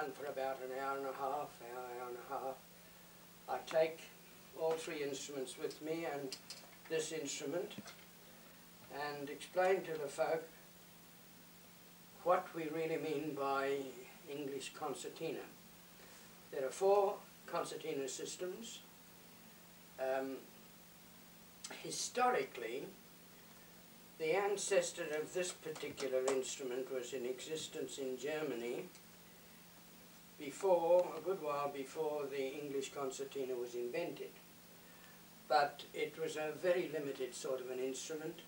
run for about an hour and a half, hour and a half. I take all three instruments with me and this instrument and explain to the folk what we really mean by English concertina. There are 4 concertina systems. Historically, the ancestor of this particular instrument was in existence in Germany before, a good while before the English concertina was invented. But it was a very limited sort of an instrument.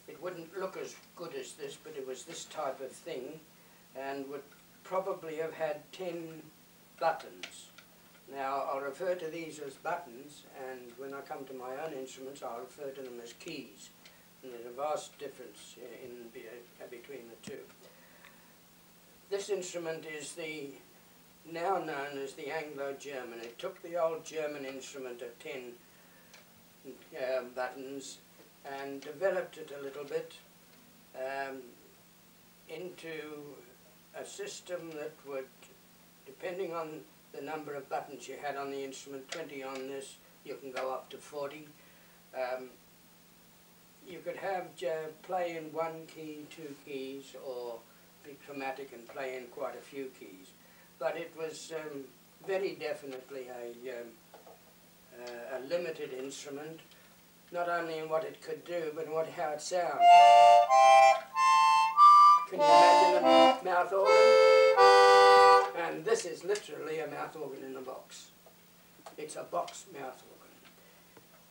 It wouldn't look as good as this, but it was this type of thing, and would probably have had 10 buttons. Now, I'll refer to these as buttons, and when I come to my own instruments, I'll refer to them as keys. And there's a vast difference between the two. This instrument is now known as the Anglo-German. It took the old German instrument of 10 buttons and developed it a little bit into a system that would, depending on the number of buttons you had on the instrument, 20 on this, you can go up to 40. You could have play in 1 key, 2 keys, or be chromatic and play in quite a few keys. But it was very definitely a limited instrument, not only in what it could do, but in how it sounds. Can you imagine a mouth organ? And this is literally a mouth organ in a box. It's a box mouth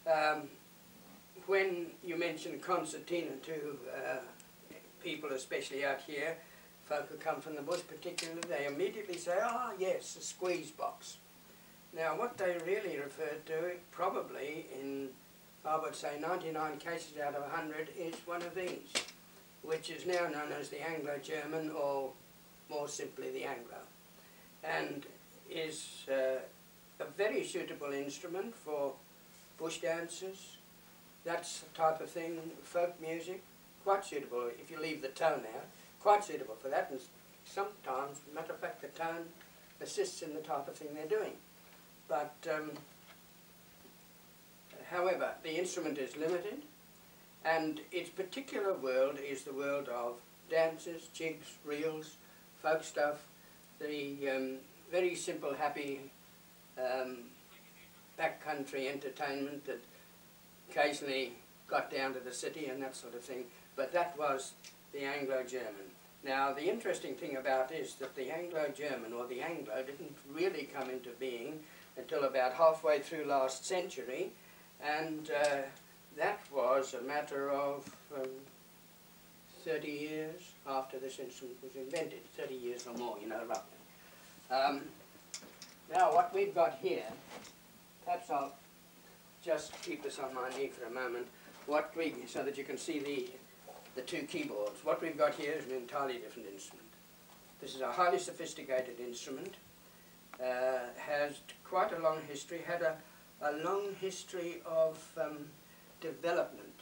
organ. When you mention concertina to people, especially out here, folk who come from the bush particularly, they immediately say, "Ah, yes, a squeeze box." Now, what they really refer to, probably in, I would say, 99 cases out of 100, is one of these, which is now known as the Anglo-German, or more simply the Anglo, and is a very suitable instrument for bush dances. That's the type of thing, folk music, quite suitable if you leave the tone out, quite suitable for that, and sometimes, matter of fact, the tone assists in the type of thing they're doing. But, however, the instrument is limited, and its particular world is the world of dances, jigs, reels, folk stuff, the very simple, happy backcountry entertainment that occasionally got down to the city and that sort of thing, but that was the Anglo-German. Now, the interesting thing about it is that the Anglo-German, or the Anglo, didn't really come into being until about halfway through last century, and that was a matter of 30 years after this instrument was invented, 30 years or more, you know, roughly. Now, what we've got here, perhaps I'll just keep this on my knee for a moment, so that you can see the 2 keyboards. What we've got here is an entirely different instrument. This is a highly sophisticated instrument, has quite a long history, had a long history of development.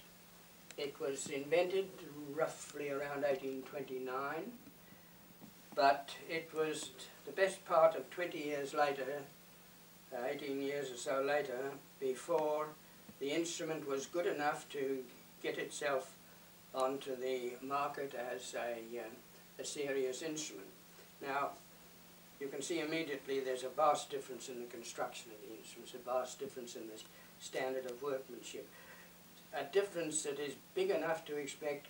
It was invented roughly around 1829, but it was the best part of 20 years later, 18 years or so later, before the instrument was good enough to get itself onto the market as a serious instrument. Now, you can see immediately there's a vast difference in the construction of the instruments, a vast difference in the standard of workmanship, a difference that is big enough to expect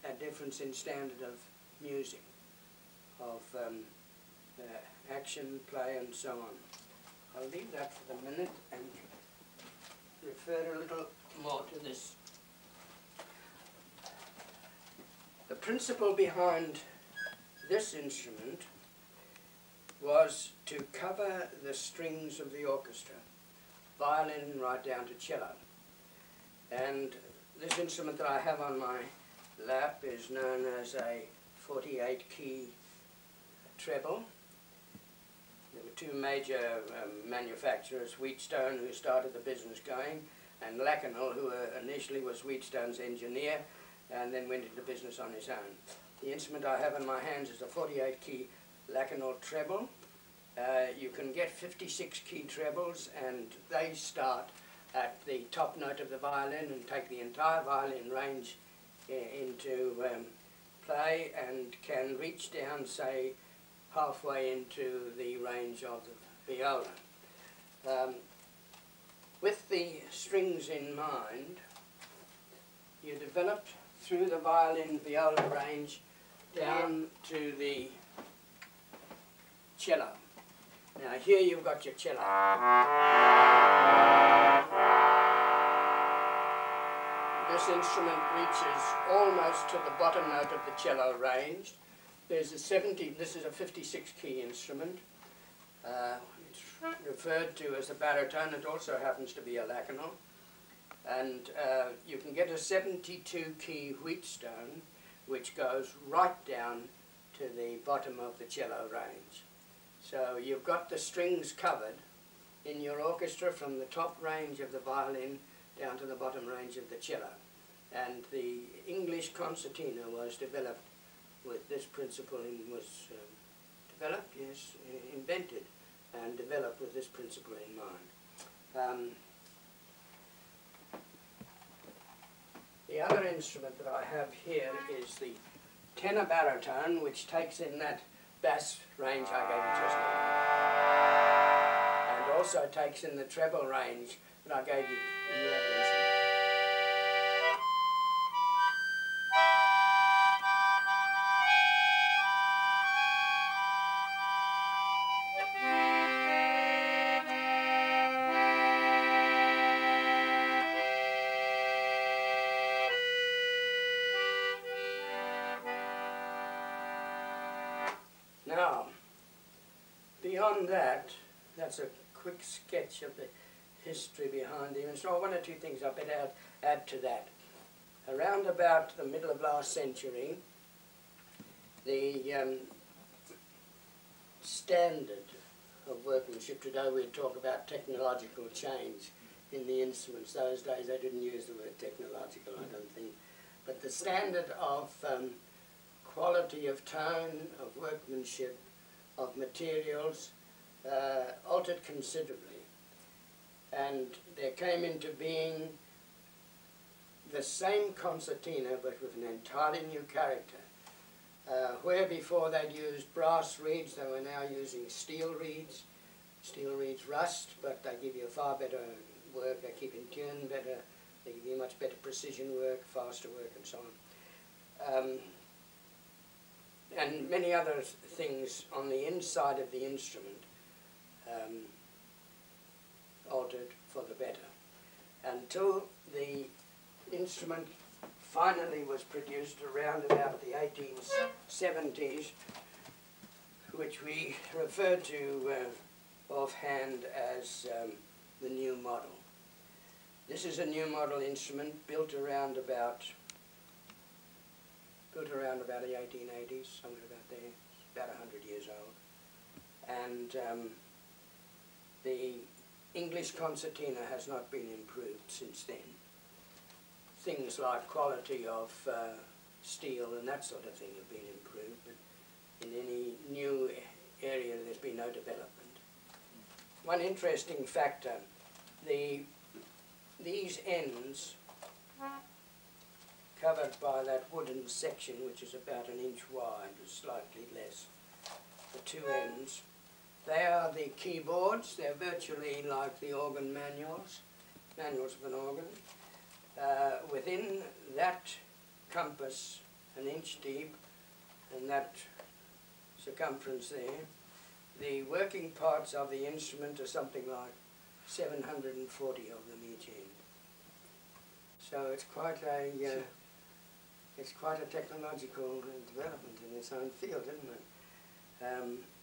a difference in standard of music, of action, play, and so on. I'll leave that for the minute and refer a little more to this. The principle behind this instrument was to cover the strings of the orchestra, violin right down to cello. And this instrument that I have on my lap is known as a 48-key treble. There were 2 major manufacturers, Wheatstone, who started the business going, and Lacanal, who initially was Wheatstone's engineer, and then went into business on his own. The instrument I have in my hands is a 48-key Lacanau treble. You can get 56-key trebles, and they start at the top note of the violin and take the entire violin range into play, and can reach down, say, halfway into the range of the viola. With the strings in mind, you develop through the violin viola range down to the cello. Now here you've got your cello. This instrument reaches almost to the bottom note of the cello range. There's a this is a 56-key instrument. It's referred to as a baritone. It also happens to be a Lacanau. And you can get a 72-key Wheatstone, which goes right down to the bottom of the cello range. So you've got the strings covered in your orchestra from the top range of the violin down to the bottom range of the cello. And the English concertina was developed with this principle, invented and developed with this principle in mind. The other instrument that I have here is the tenor baritone, which takes in that bass range I gave you just now, and also takes in the treble range that I gave you in the other instrument. Now, beyond that, that's a quick sketch of the history behind him. So one or two things I better add to that. Around about the middle of last century, the standard of workmanship, today we'd talk about technological change in the instruments. Those days they didn't use the word technological, I don't think. But the standard of quality of tone, of workmanship, of materials, altered considerably. And there came into being the same concertina but with an entirely new character. Where before they'd used brass reeds, they were now using steel reeds. Steel reeds rust, but they give you far better work, they keep in tune better, they give you much better precision work, faster work and so on. And many other things on the inside of the instrument altered for the better, until the instrument finally was produced around about the 1870s, which we refer to offhand as the new model. This is a new model instrument built around about the 1880s, somewhere about there. It's about 100 years old. And the English concertina has not been improved since then. Things like quality of steel and that sort of thing have been improved, but in any new area there's been no development. One interesting factor, these ends covered by that wooden section, which is about an inch wide, or slightly less, the two ends, they are the keyboards. They're virtually like the organ manuals of an organ. Within that compass, an inch deep, and that circumference there, the working parts of the instrument are something like 740 of them each end. So it's quite a technological development in its own field, isn't it?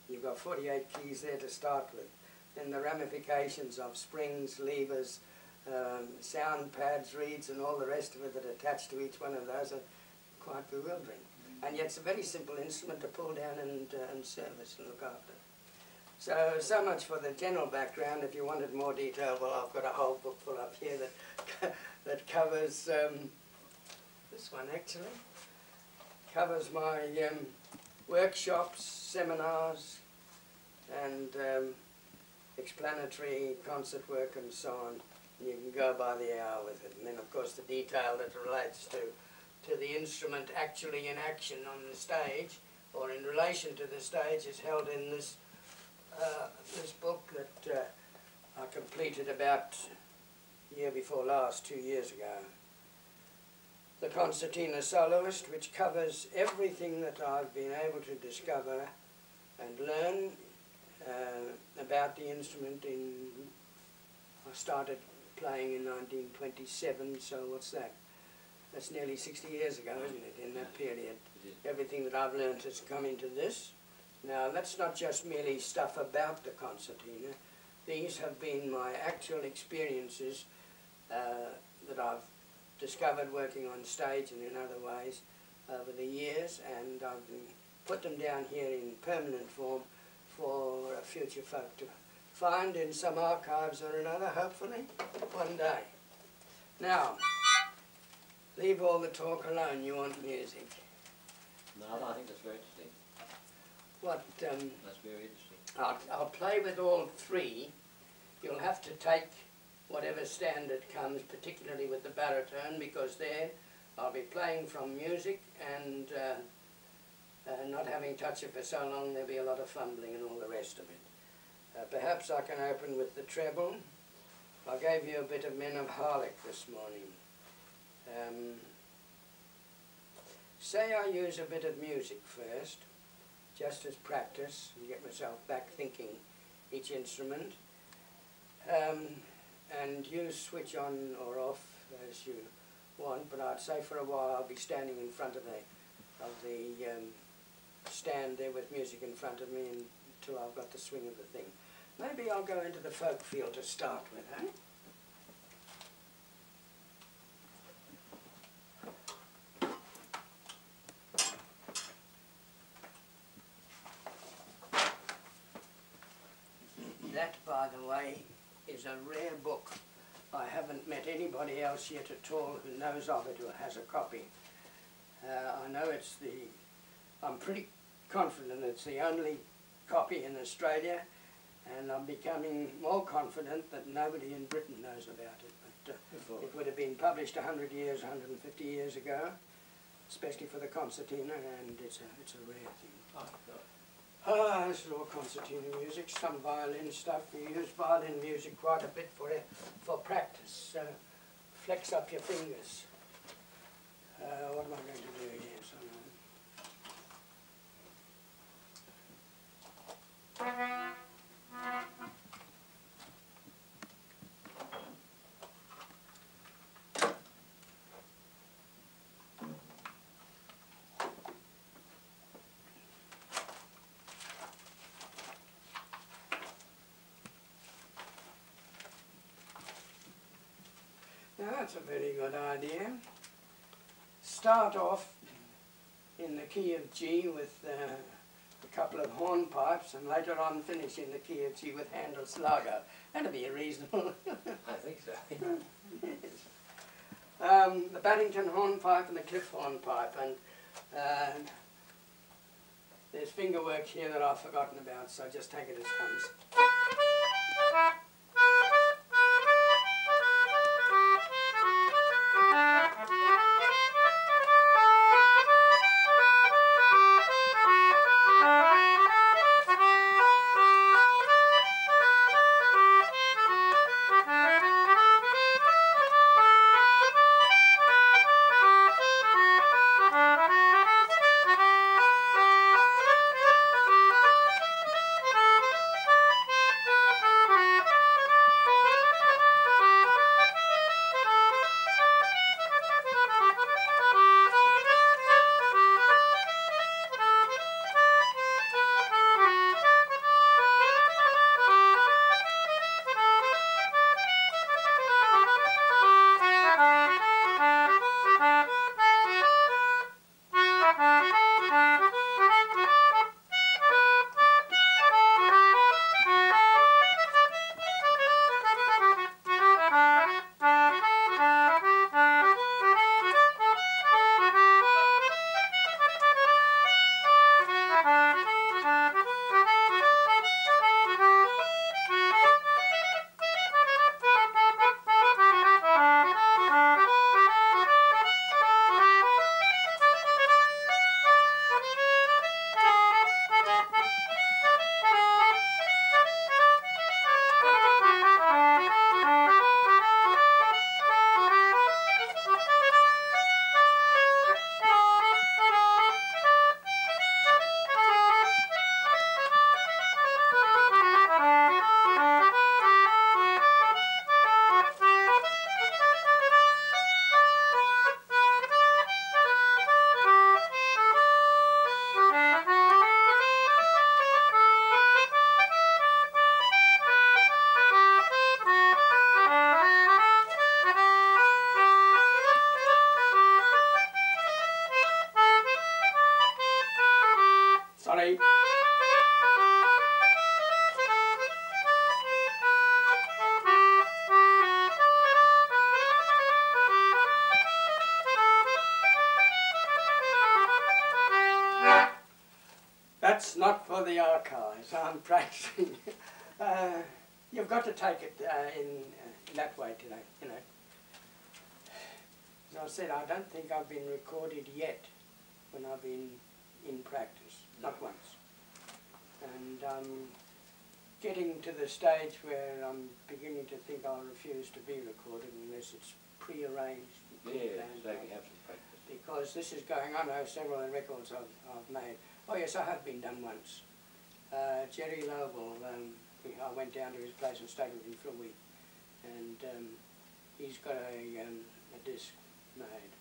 You've got 48 keys there to start with. Then the ramifications of springs, levers, sound pads, reeds, and all the rest of it that attach to each one of those are quite bewildering. And yet it's a very simple instrument to pull down and service and look after. So much for the general background. If you wanted more detail, well, I've got a whole book full up here that covers this one actually, covers my workshops, seminars, and explanatory concert work and so on. And you can go by the hour with it. And then of course the detail that relates to the instrument actually in action on the stage or in relation to the stage is held in this this book that I completed about the year before last, 2 years ago. The Concertina Soloist, which covers everything that I've been able to discover and learn about the instrument I started playing in 1927, so what's that? That's nearly 60 years ago, isn't it, in that period? Everything that I've learned has come into this. Now, that's not just merely stuff about the concertina. These have been my actual experiences that I've discovered working on stage and in other ways over the years, and I've put them down here in permanent form for future folk to find in some archives or another, hopefully, one day. Now, leave all the talk alone, you want music. No, I think that's very interesting. What? That's very interesting. I'll play with all three. You'll have to take whatever standard comes, particularly with the baritone, because there I'll be playing from music and not having touched it for so long there'll be a lot of fumbling and all the rest of it. Perhaps I can open with the treble. I gave you a bit of Men of Harlech this morning. Say I use a bit of music first, just as practice, and get myself back thinking each instrument. And you switch on or off as you want, but I'd say for a while I'll be standing in front of the stand there with music in front of me until I've got the swing of the thing. Maybe I'll go into the folk field to start with, eh? That, by the way, is a rare book. I haven't met anybody else yet at all who knows of it or has a copy. I know I'm pretty confident it's the only copy in Australia, and I'm becoming more confident that nobody in Britain knows about it. But it would have been published 100 years, 150 years ago, especially for the concertina, and it's a rare thing. Oh, God. This is all concertina music, some violin stuff. We use violin music quite a bit for practice. Flex up your fingers. What am I going to do here? Now that's a very good idea. Start off in the key of G with a couple of hornpipes, and later on finish in the key of G with Handel's Largo. That'd be reasonable. I think so. Yes. The Barrington hornpipe and the Cliff hornpipe, and there's finger work here that I've forgotten about, so just take it as comes. play. That's not for the archives. I'm practicing. You've got to take it in that way today, you know. As I said, I don't think I've been recorded yet when I've been in practice, not once. And I'm getting to the stage where I'm beginning to think I'll refuse to be recorded unless it's pre-arranged. Yeah, so you have some practice. Because this is going on, I have several records I've made. Oh yes, I have been done once. Jerry Lowell, I went down to his place and stayed with him for a week. And he's got a disc made.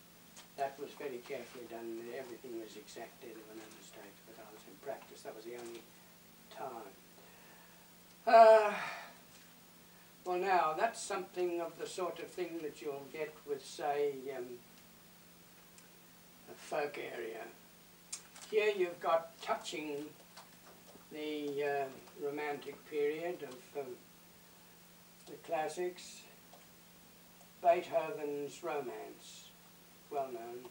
That was very carefully done. Everything was exact, there were no mistakes, but I was in practice. That was the only time. Well now, that's something of the sort of thing that you'll get with, say, a folk area. Here you've got touching the romantic period of the classics, Beethoven's Romance, well known.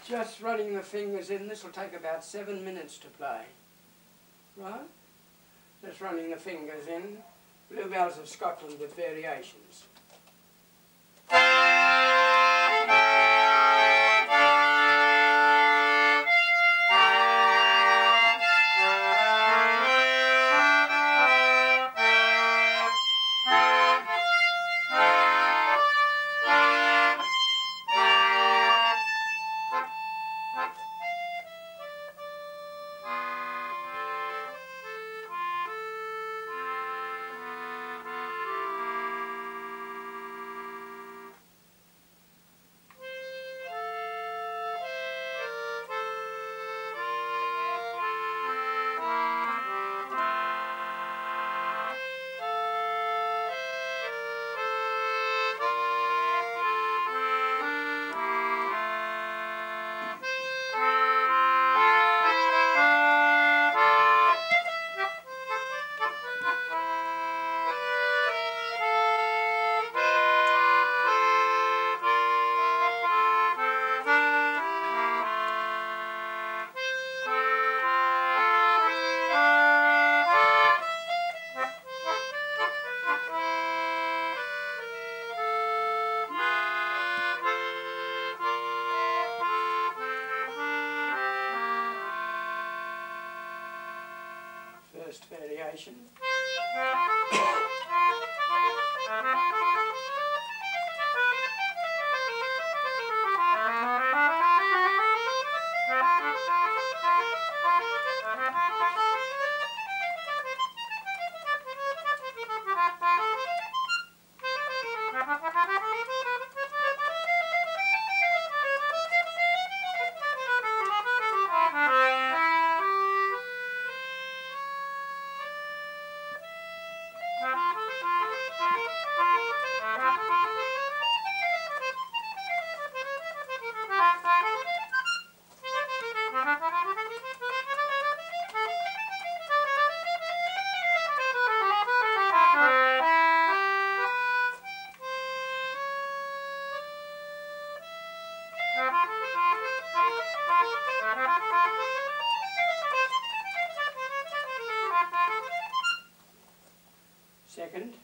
Just running the fingers in, this will take about 7 minutes to play, right? Just running the fingers in, Bluebells of Scotland with variations. first variation. Second.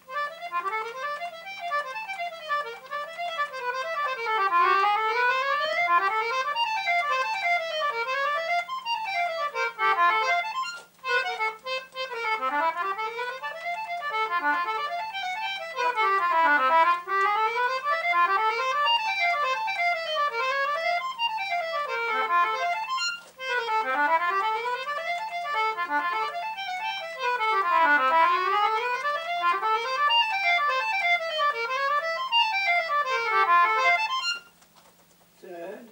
Third.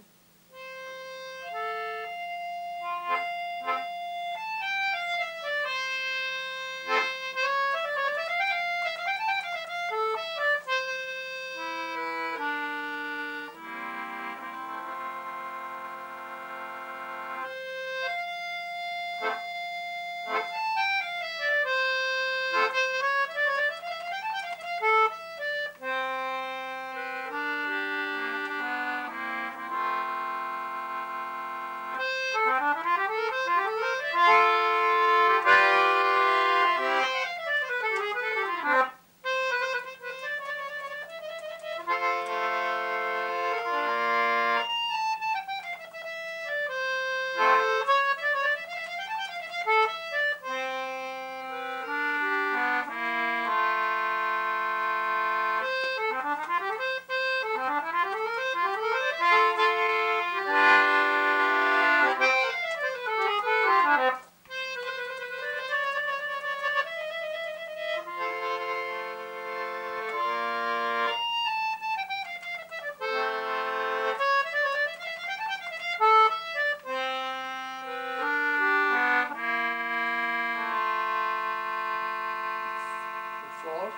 Fourth.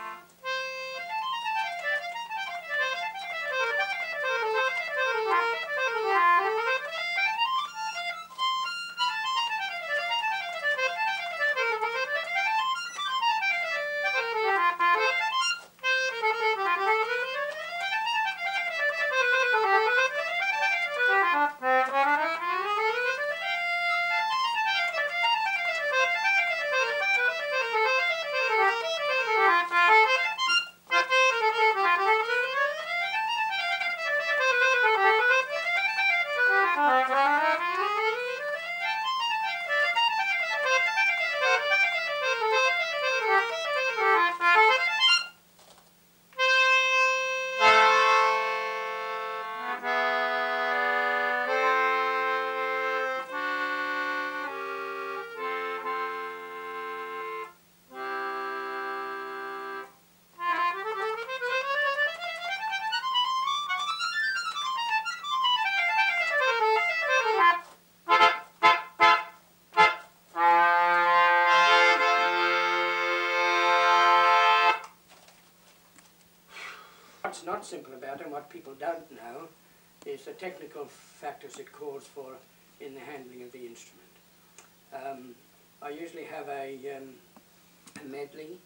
What's not simple about it, and what people don't know, is the technical factors it calls for in the handling of the instrument. I usually have a medley,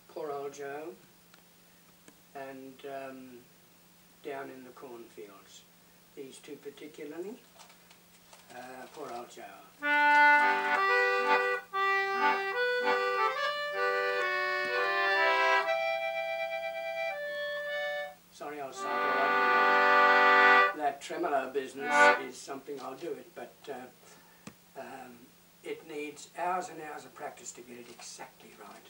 Poor Old Joe, and Down in the Cornfields. These two particularly, Poor Old Joe. Sorry, I'll stop. That tremolo business is something I'll do it, but it needs hours and hours of practice to get it exactly right.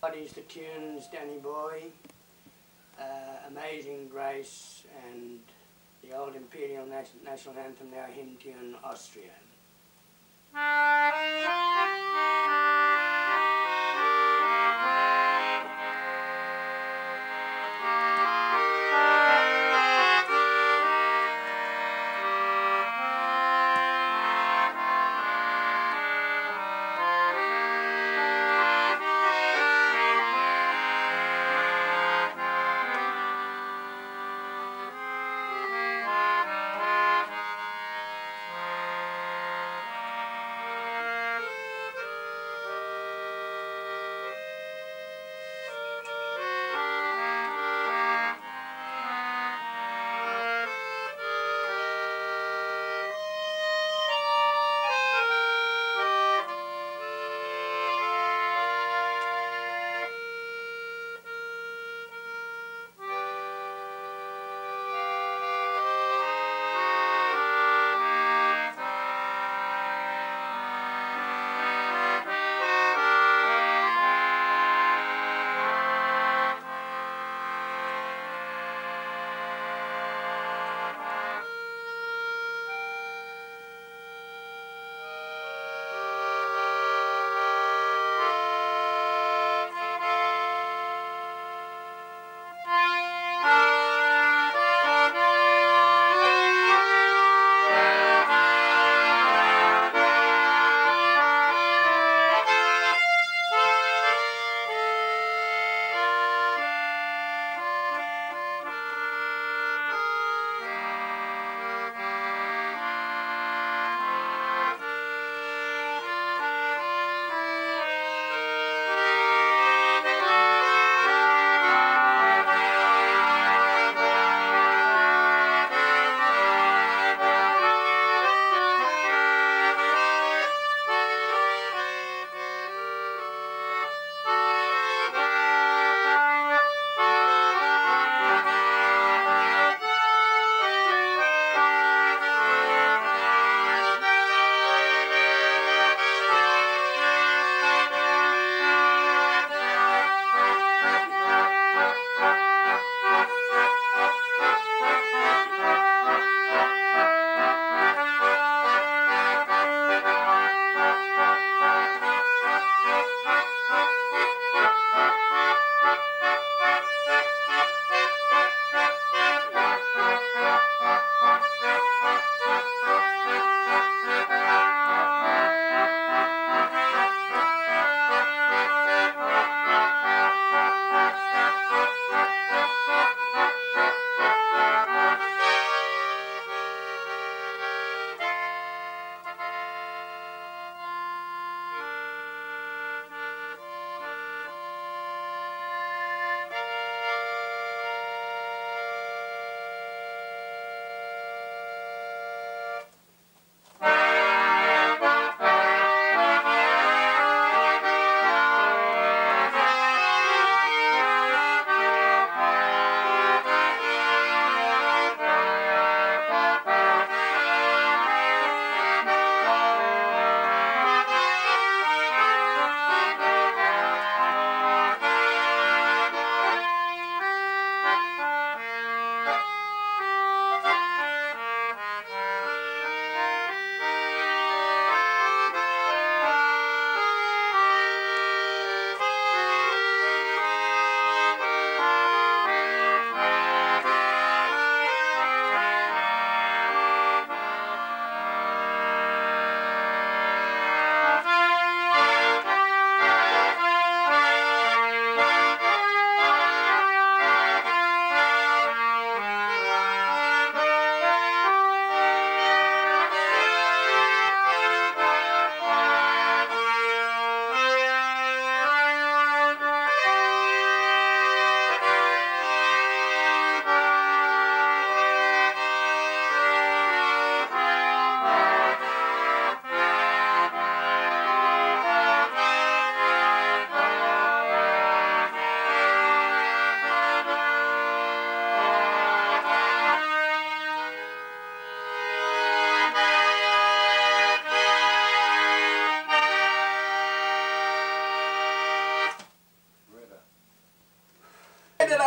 Bodies, the tunes, Danny Boy, Amazing Grace, and the old Imperial National Anthem, now hymn tune, Austria.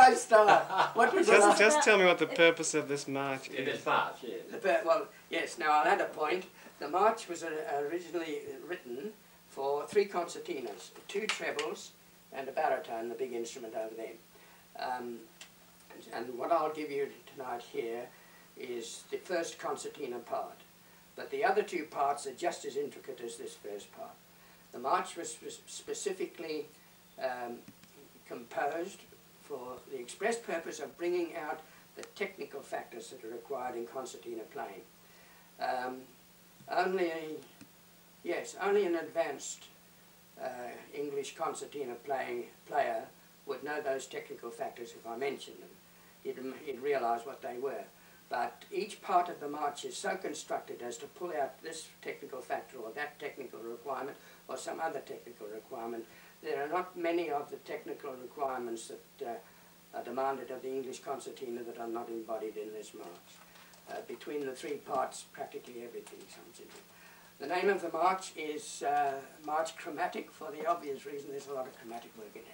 I start? What was the last? Just tell me what the purpose of this march In is. this March, yes. Well, yes. Now I'll add a point. The march was originally written for 3 concertinas, 2 trebles, and a baritone, the big instrument over there. And what I'll give you tonight here is the first concertina part. But the other 2 parts are just as intricate as this first part. The march was specifically composed for the express purpose of bringing out the technical factors that are required in concertina playing. Only an advanced English concertina player would know those technical factors if I mentioned them. He'd realise what they were. But each part of the march is so constructed as to pull out this technical factor or that technical requirement or some other technical requirement. There are not many of the technical requirements that are demanded of the English concertina that are not embodied in this march. Between the 3 parts, practically everything comes into it. The name of the march is March Chromatic, for the obvious reason there's a lot of chromatic work in it.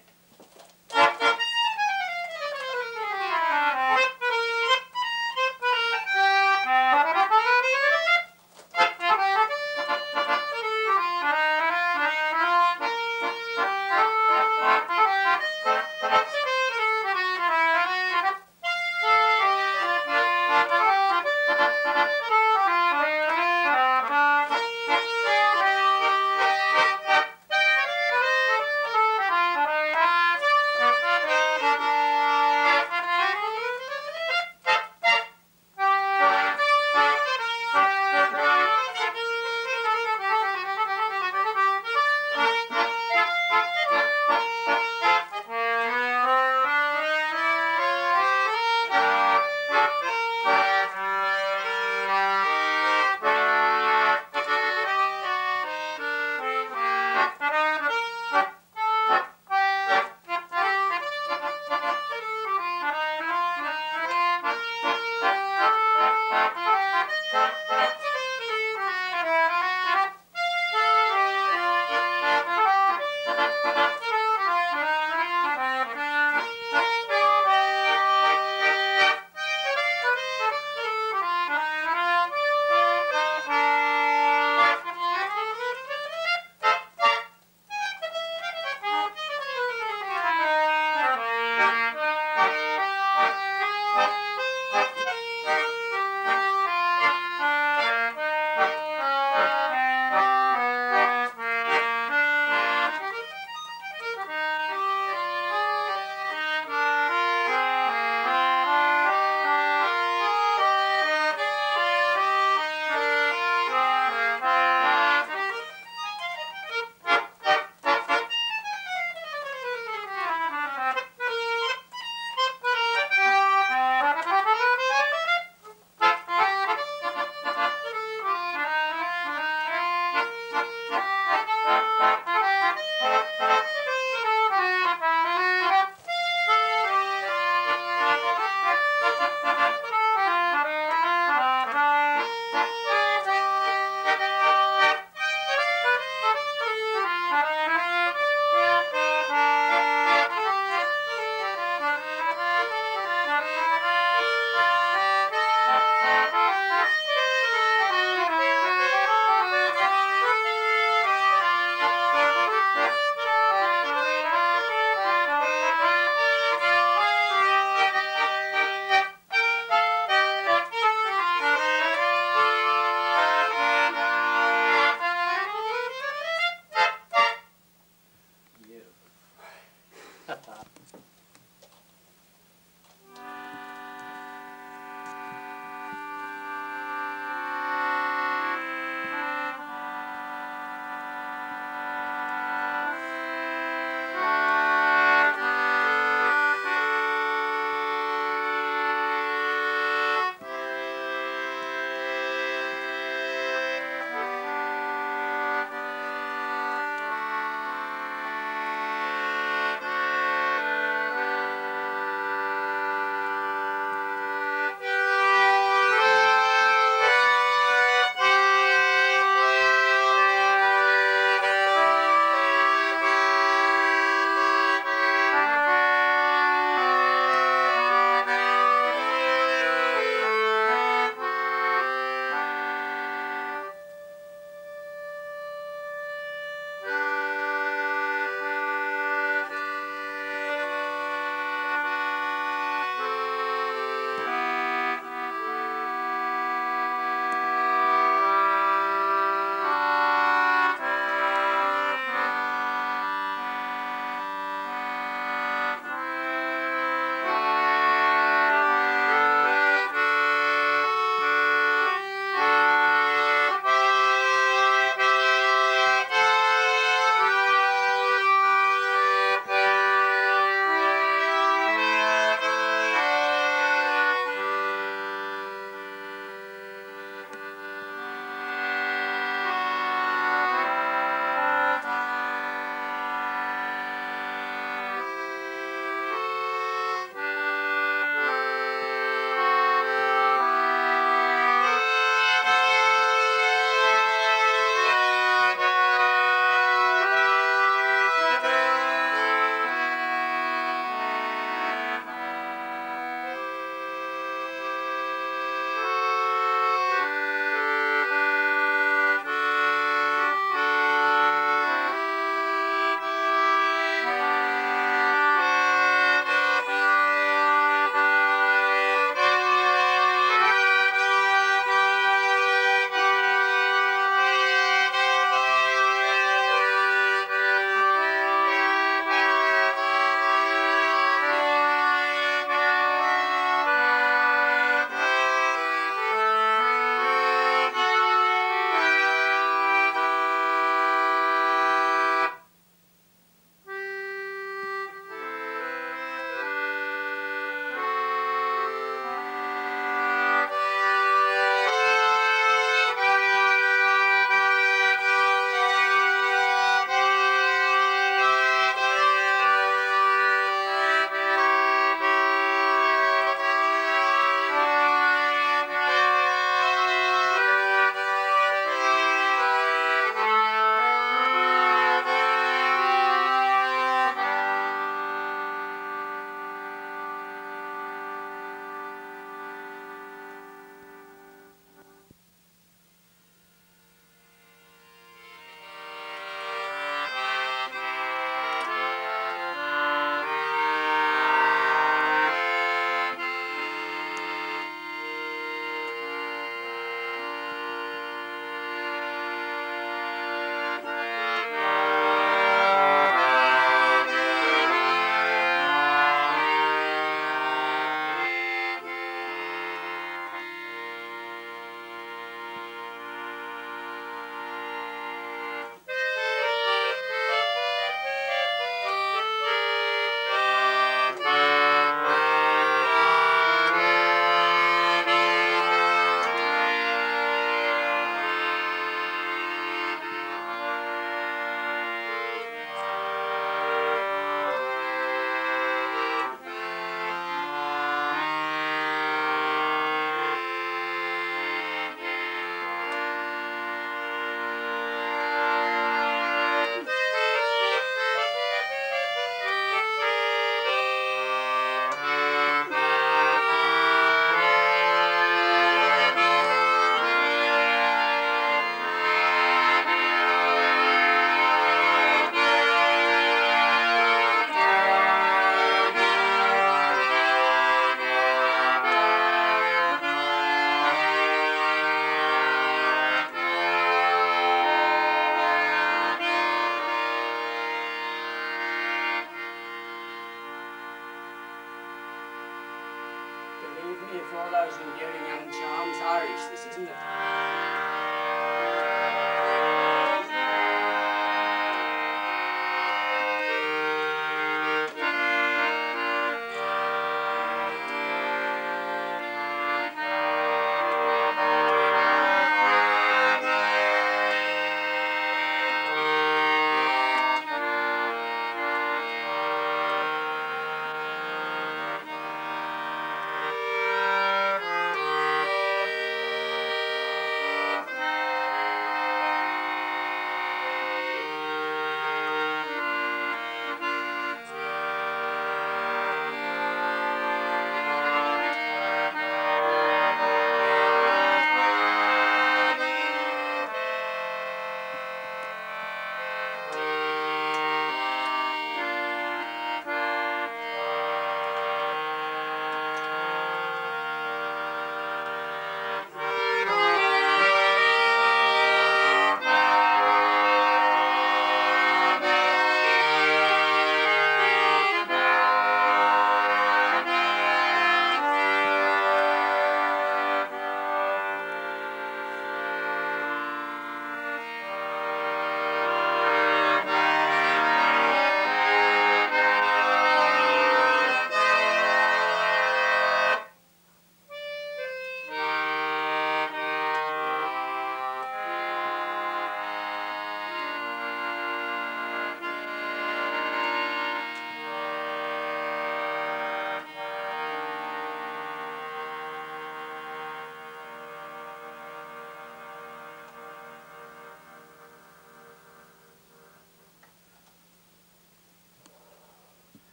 those enduring young charms. Irish, this, isn't it?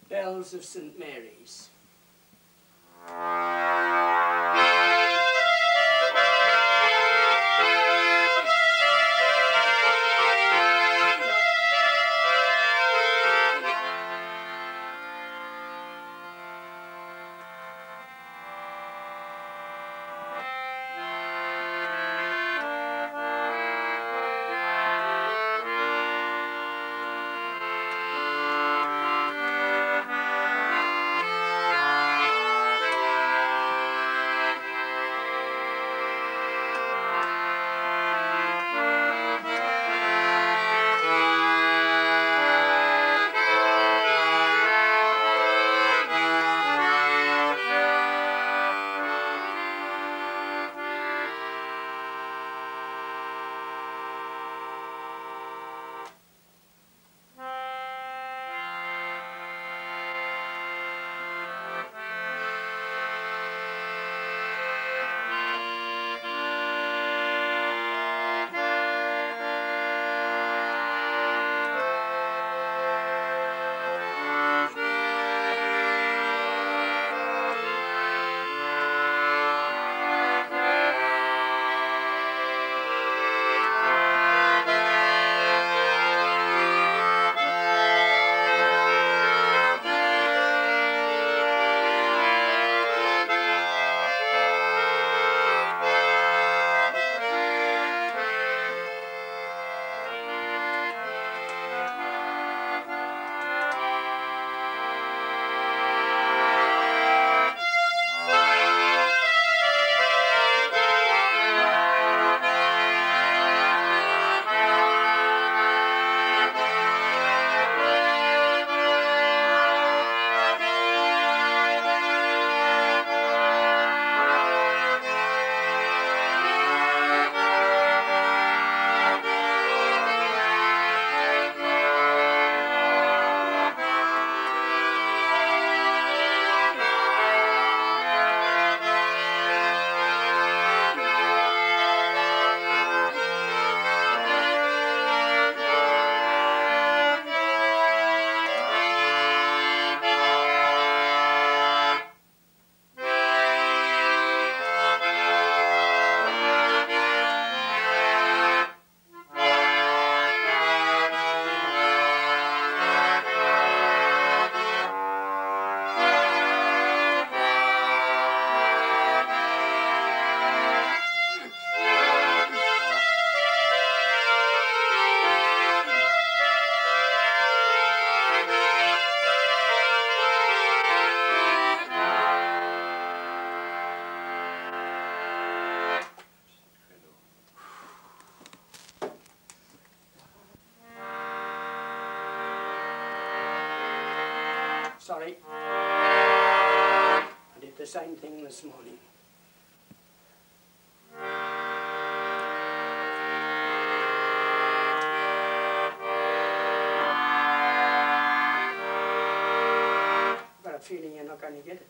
Bells of St. Mary's. sorry. I did the same thing this morning. Got a feeling you're not going to get it.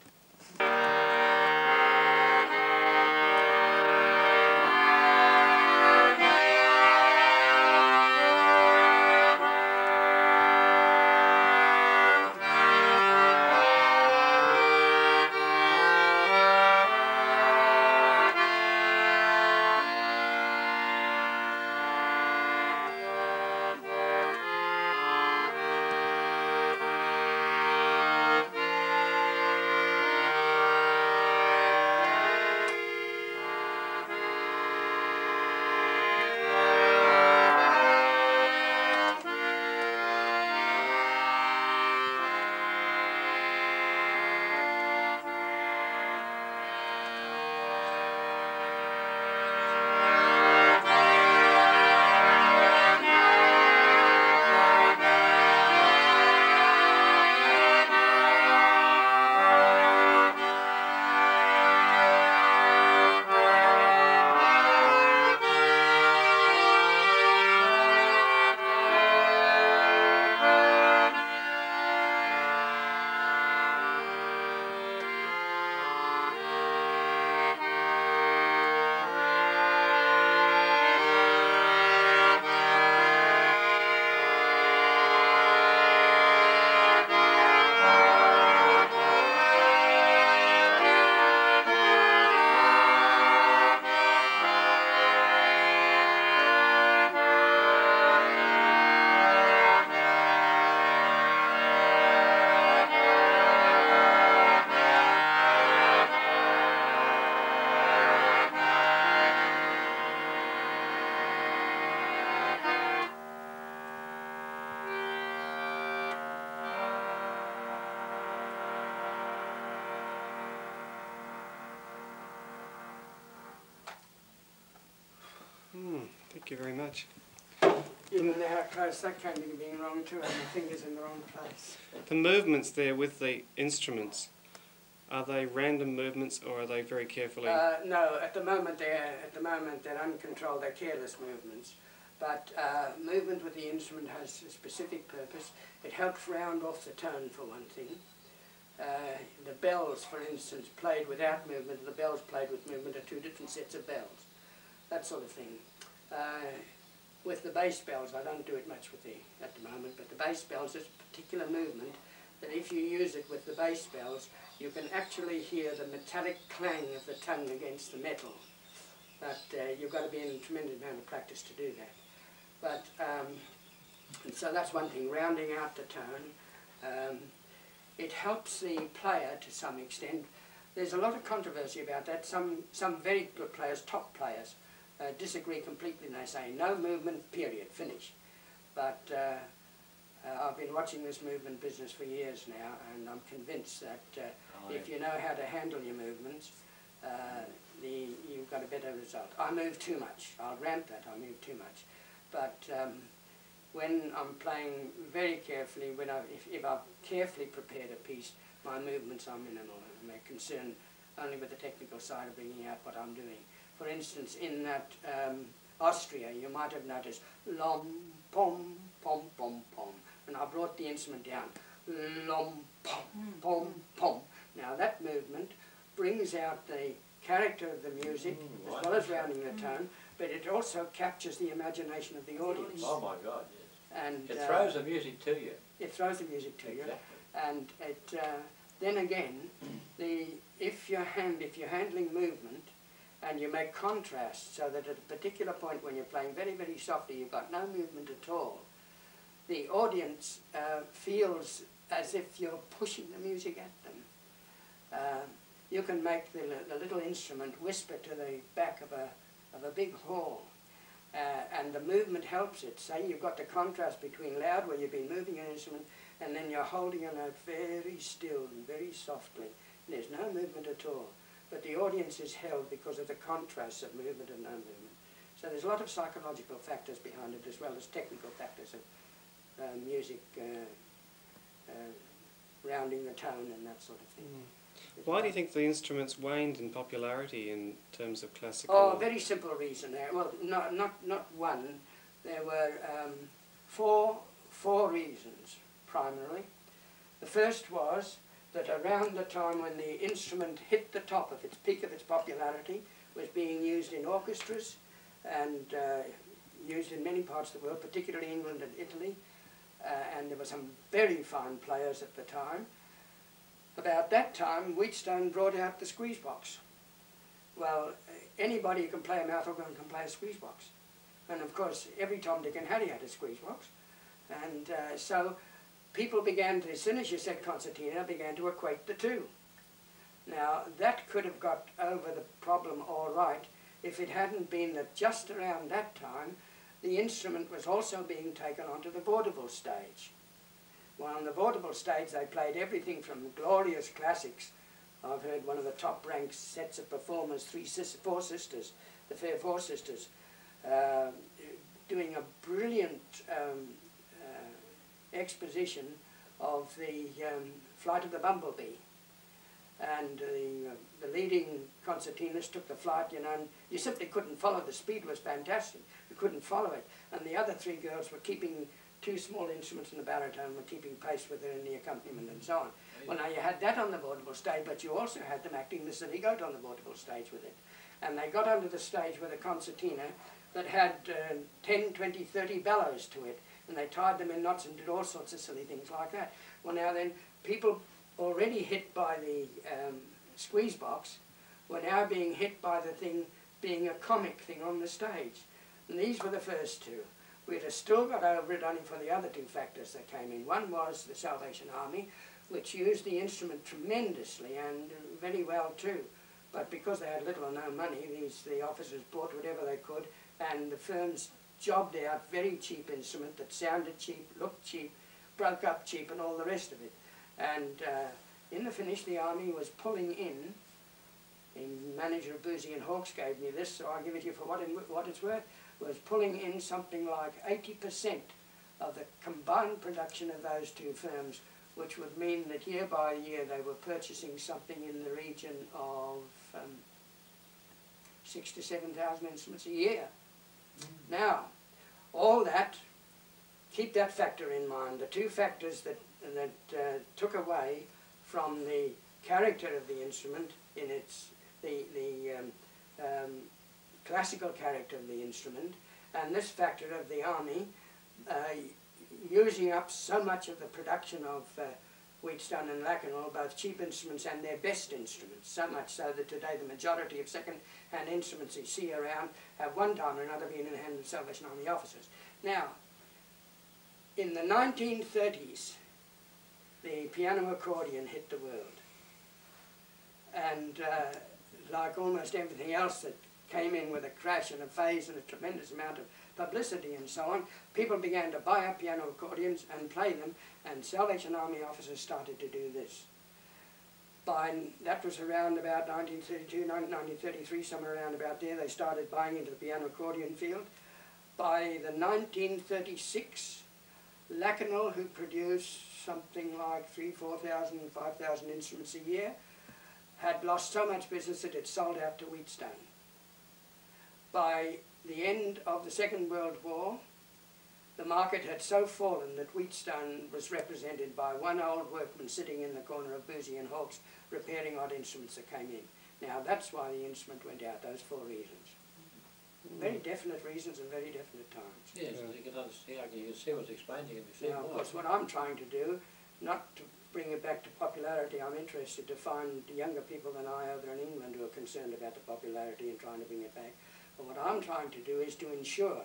Thank you very much. Even how close that came to being wrong too, and my fingers in the wrong place. The movements there with the instruments, are they random movements or are they very carefully? No, at the moment they're uncontrolled, they're careless movements. But movement with the instrument has a specific purpose. It helps round off the tone for one thing. The bells, for instance, played without movement, the bells played with movement are two different sets of bells. That sort of thing. With the bass bells, I don't do it much with at the moment, but the bass bells is a particular movement that if you use it with the bass bells, you can actually hear the metallic clang of the tongue against the metal. But you've got to be in a tremendous amount of practice to do that. But and so that's one thing, rounding out the tone. It helps the player to some extent. There's a lot of controversy about that. Some very good players, top players, disagree completely, and they say no movement, period, finish. But I've been watching this movement business for years now, and I'm convinced that if you know how to handle your movements, you've got a better result. I move too much. I'll ramp that, I move too much. But when I'm playing very carefully, if I've carefully prepared a piece, my movements are minimal, and they're concerned only with the technical side of bringing out what I'm doing. For instance, in that Austria, you might have noticed lom, pom, pom, pom, pom. And I brought the instrument down, lom, pom, pom, pom. Now that movement brings out the character of the music, as well as rounding the tone, but it also captures the imagination of the audience. Oh my God, yes. And it throws the music to you. It throws the music to you. And it, then again, if you're handling movement, and you make contrast so that at a particular point when you're playing very, very softly, you've got no movement at all, the audience feels as if you're pushing the music at them. You can make the little instrument whisper to the back of a big hall, and the movement helps it. Say you've got the contrast between loud, where you've been moving an instrument, and then you're holding a note very still and very softly. And there's no movement at all. But the audience is held because of the contrast of movement and no movement. So there's a lot of psychological factors behind it, as well as technical factors of music rounding the tone and that sort of thing. Why do you think the instruments waned in popularity in terms of classical? Oh, very simple reason there. Well, not one. There were four reasons, primarily. The first was that around the time when the instrument hit the top of its peak of its popularity, was being used in orchestras and used in many parts of the world, particularly England and Italy, and there were some very fine players at the time. About that time, Wheatstone brought out the squeeze box. Well, anybody who can play a mouth organ can play a squeeze box. And of course, every Tom, Dick and Harry had a squeeze box. And so people began to, as soon as you said concertina, began to equate the two. Now, that could have got over the problem all right if it hadn't been that just around that time, the instrument was also being taken onto the vaudeville stage. Well, on the vaudeville stage, they played everything from glorious classics. I've heard one of the top-ranked sets of performers, Four Sisters, the Fair Four Sisters, doing a brilliant exposition of the Flight of the Bumblebee. And the leading concertinas took the flight, you know, and you simply couldn't follow. The speed was fantastic. You couldn't follow it. And the other three girls were keeping two small instruments and the baritone were keeping pace with her in the accompaniment and so on. Well, now you had that on the vaudeville stage, but you also had them acting the silly goat on the vaudeville stage with it. And they got onto the stage with a concertina that had 10, 20, 30 bellows to it, and they tied them in knots and did all sorts of silly things like that. Well, now then, people already hit by the squeeze box were now being hit by the thing being a comic thing on the stage. And these were the first two. We'd have still got over it only for the other two factors that came in. One was the Salvation Army, which used the instrument tremendously and very well too. But because they had little or no money, the officers bought whatever they could, and the firms jobbed out very cheap instrument that sounded cheap, looked cheap, broke up cheap, and all the rest of it. And in the finish, the Army was pulling in, the manager of Boozy and Hawkes gave me this, so I'll give it to you for what it's worth, was pulling in something like 80% of the combined production of those two firms, which would mean that year by year they were purchasing something in the region of 6,000 to 7,000 instruments a year. Now, all that, keep that factor in mind. The two factors that took away from the character of the instrument in its classical character of the instrument, and this factor of the Army using up so much of the production of Wheatstone and Lakanal, both cheap instruments and their best instruments, so much so that today the majority of second-hand instruments you see around have one time or another been in the hands of Salvation Army officers. Now, in the 1930s, the piano accordion hit the world. And like almost everything else that came in with a crash and a phase and a tremendous amount of publicity and so on, people began to buy up piano accordions and play them, and Salvation Army officers started to do this. That was around about 1932, 1933, somewhere around about there, they started buying into the piano accordion field. By the 1936, Lakanal, who produced something like 3,000, 4,000, 5,000 instruments a year, had lost so much business that it sold out to Wheatstone. By the end of the Second World War, the market had so fallen that Wheatstone was represented by one old workman sitting in the corner of Boozy and Hawkes repairing odd instruments that came in. Now that's why the instrument went out, those four reasons. Very definite reasons and very definite times. Yes, you can understand, you can see what's explained, you can see now, of course, what I'm trying to do, not to bring it back to popularity, I'm interested to find younger people than I over in England who are concerned about the popularity and trying to bring it back. But what I'm trying to do is to ensure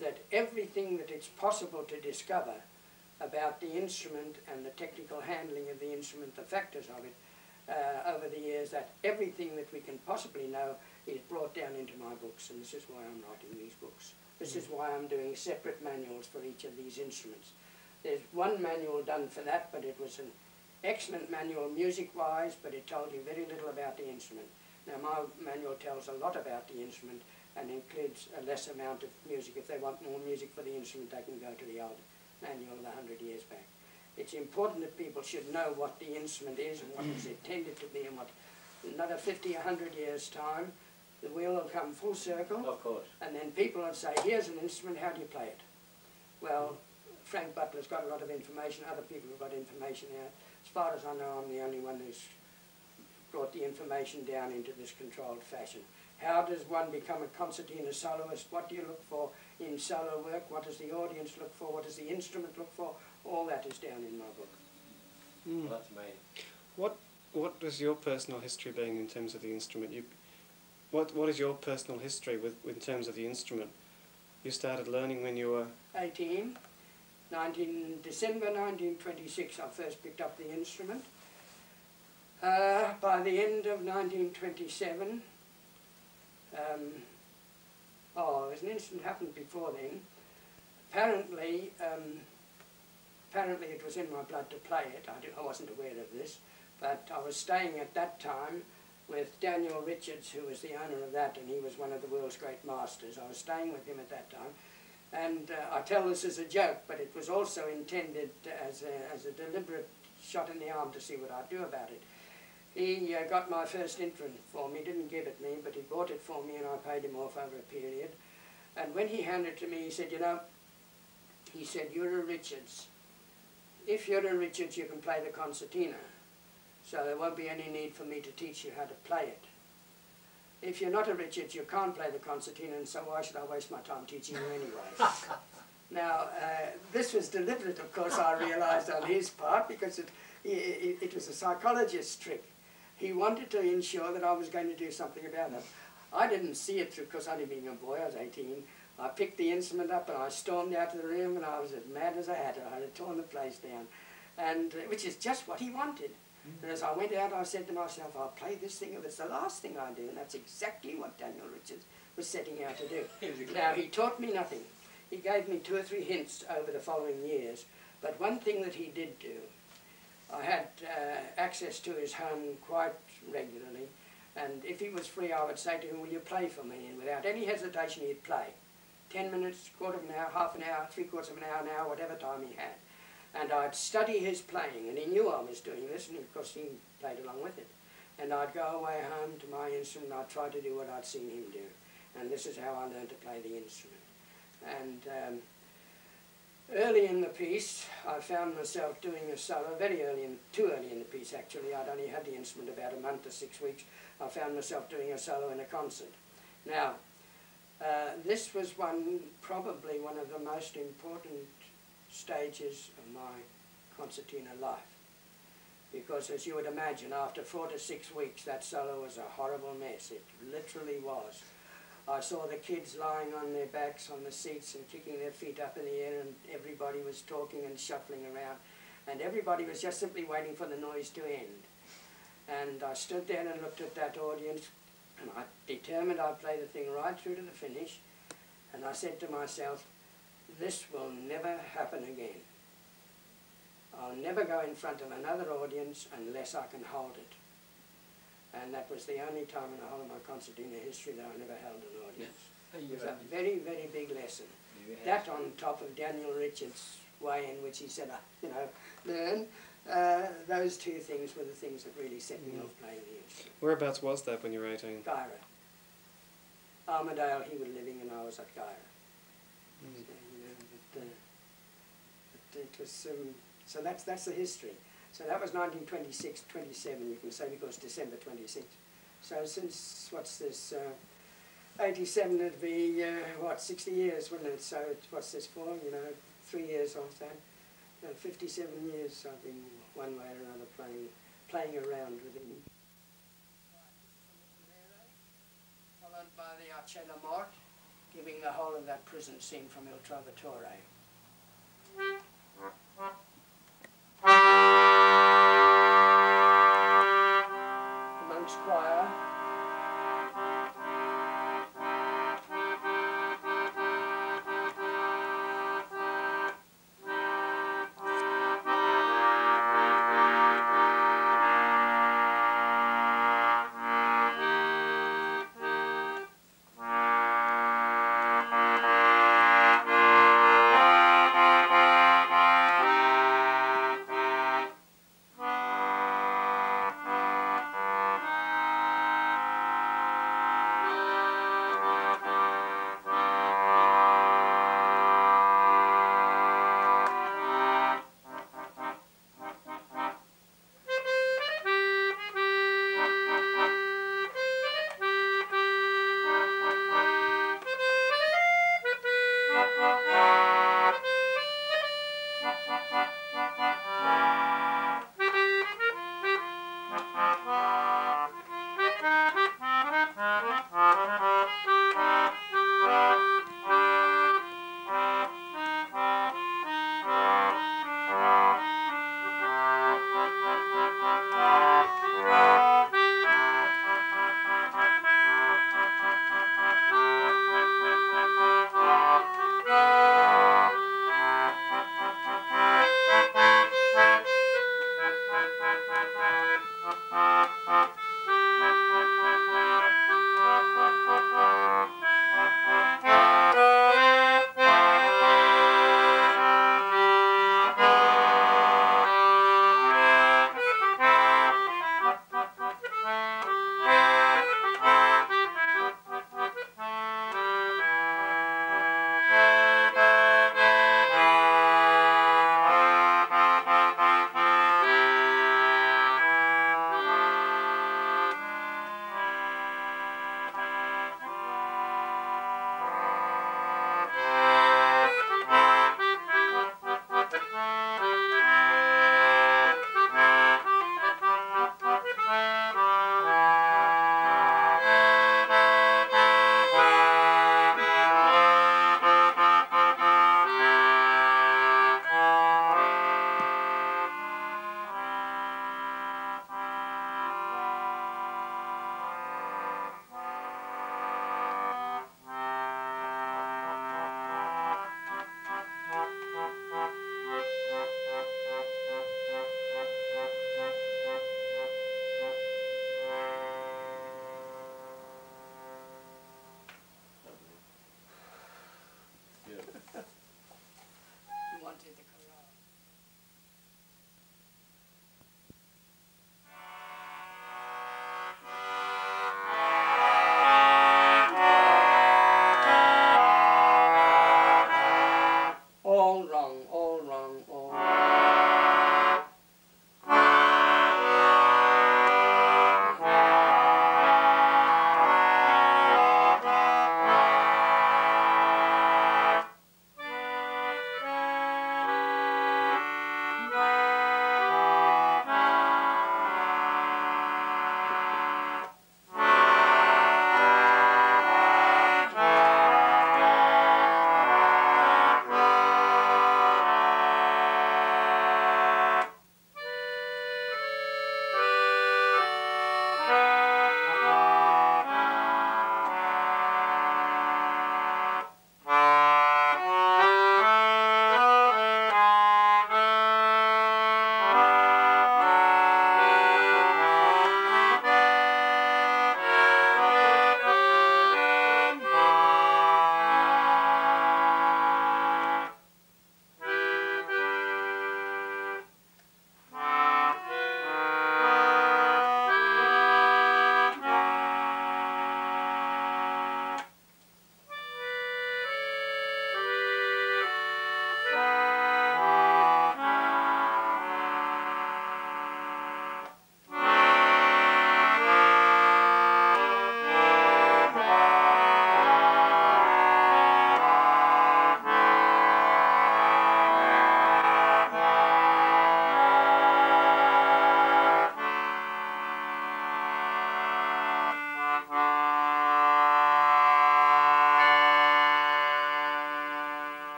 that everything that it's possible to discover about the instrument and the technical handling of the instrument, the factors of it, over the years, that everything that we can possibly know is brought down into my books, and this is why I'm writing these books. This is why I'm doing separate manuals for each of these instruments. There's one manual done for that, but it was an excellent manual music-wise, but it told you very little about the instrument. Now my manual tells a lot about the instrument and includes a less amount of music. If they want more music for the instrument, they can go to the old manual 100 years back. It's important that people should know what the instrument is and what it's intended to be, and what, in another 50, 100 years' time, the wheel will come full circle, Of course. and then people will say, here's an instrument, how do you play it? Well, Frank Butler's got a lot of information, other people have got information now. As far as I know, I'm the only one who's brought the information down into this controlled fashion. How does one become a concertina soloist? What do you look for in solo work? What does the audience look for? What does the instrument look for? All that is down in my book. Well, that's amazing. What has your personal history been in terms of the instrument? What is your personal history in terms of the instrument? You started learning when you were 18. December 1926 I first picked up the instrument. By the end of 1927, there's an incident happened before then. Apparently it was in my blood to play it. I wasn't aware of this, but I was staying at that time with Daniel Richards, who was the owner of that, and he was one of the world's great masters. I was staying with him at that time, and I tell this as a joke, but it was also intended as a deliberate shot in the arm to see what I'd do about it. He got my first instrument for me, didn't give it me, but he bought it for me and I paid him off over a period. And when he handed it to me, he said, you know, he said, you're a Richards. If you're a Richards, you can play the concertina, so there won't be any need for me to teach you how to play it. If you're not a Richards, you can't play the concertina, and so why should I waste my time teaching you anyway? Now, this was deliberate, of course, I realised on his part, because it was a psychologist's trick. He wanted to ensure that I was going to do something about it. I didn't see it through, because only being a boy, I was 18. I picked the instrument up and I stormed out to the room, and I was as mad as a hatter. I had torn the place down, and which is just what he wanted. And as I went out, I said to myself, I'll play this thing if it's the last thing I do, and that's exactly what Daniel Richards was setting out to do. Now, he taught me nothing. He gave me 2 or 3 hints over the following years, but one thing that he did do, I had access to his home quite regularly, and if he was free, I would say to him, will you play for me? And without any hesitation, he'd play. 10 minutes, quarter of an hour, half an hour, 3/4 of an hour, whatever time he had. And I'd study his playing, and he knew I was doing this, and of course he played along with it. And I'd go away home to my instrument, and I'd try to do what I'd seen him do. And this is how I learned to play the instrument. And early in the piece, I found myself doing a solo, too early in the piece actually. I'd only had the instrument about a month or 6 weeks. I found myself doing a solo in a concert. Now, this was probably one of the most important stages of my concertina life. Because as you would imagine, after 4 to 6 weeks, that solo was a horrible mess. It literally was. I saw the kids lying on their backs on the seats and kicking their feet up in the air, and everybody was talking and shuffling around, and everybody was just simply waiting for the noise to end. And I stood there and looked at that audience, and I determined I'd play the thing right through to the finish, and I said to myself, this will never happen again. I'll never go in front of another audience unless I can hold it. And that was the only time in the whole of my concertina history that I never held an audience. It was a very, very big lesson. That on top of Daniel Richards' way in which he said, learn, those 2 things were the things that really set me off playing the instrument. Whereabouts was that when you were 18? Cairo. Armadale he was living, and I was at Cairo. So that's the history. So that was 1926, 27, you can say, because December 26. So since, what's this, 87 would be, 60 years, wouldn't it? So what's this for, 3 years after that. 57 years I've been one way or another playing around with him. Followed by the Arcella Morte, giving the whole of that prison scene from Il Trovatore. Monk's Choir.